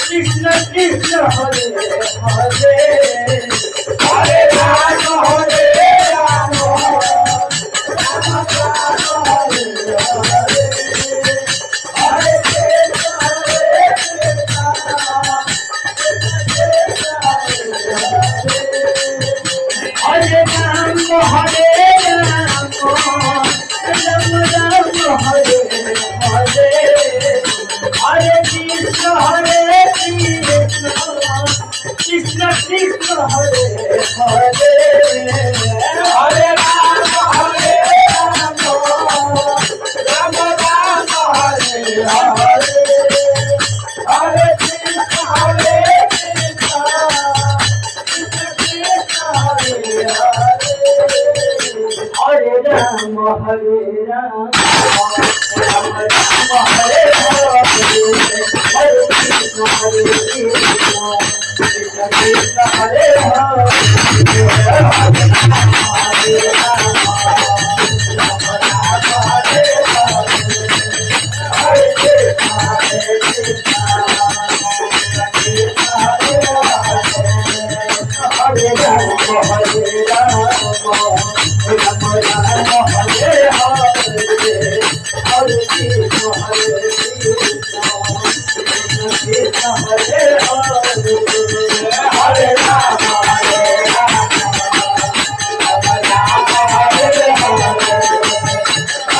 Krishna Krishna Hare Hare Hare Rama Hare Rama Rama Rama Hare Hare Hare Krishna Hare Krishna Hare Rama Hare Rama Rama Rama Hare Hare Hare Krishna Hare Krishna Krishna Hare Hare Hare Rama Hare Rama Rama Rama Hare Hare Hare Krishna Hare Krishna Krishna Krishna Hare Hare Hare Rama Hare Rama Rama Rama Hare Hare Hare Krishna Hare Krishna Krishna Krishna Hare Hare Hare Rama Rama Rama Hare Hare Hare Krishna Hare Krishna Krishna Krishna Hare Hare Hare Rama Hare Rama Rama Rama Hare Hare Hare Krishna Hare Krishna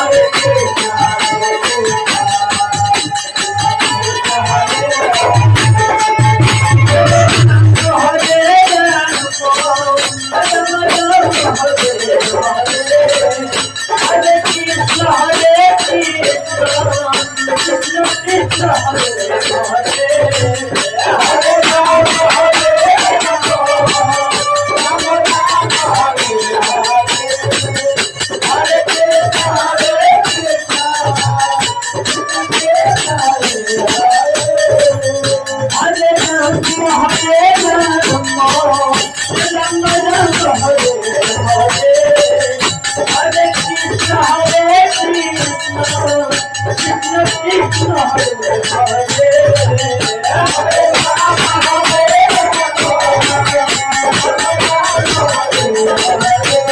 Krishna Krishna Hare Hare Hare Rama Hare Rama Rama Rama Hare Hare Hare Krishna Hare Krishna Krishna Hare Hare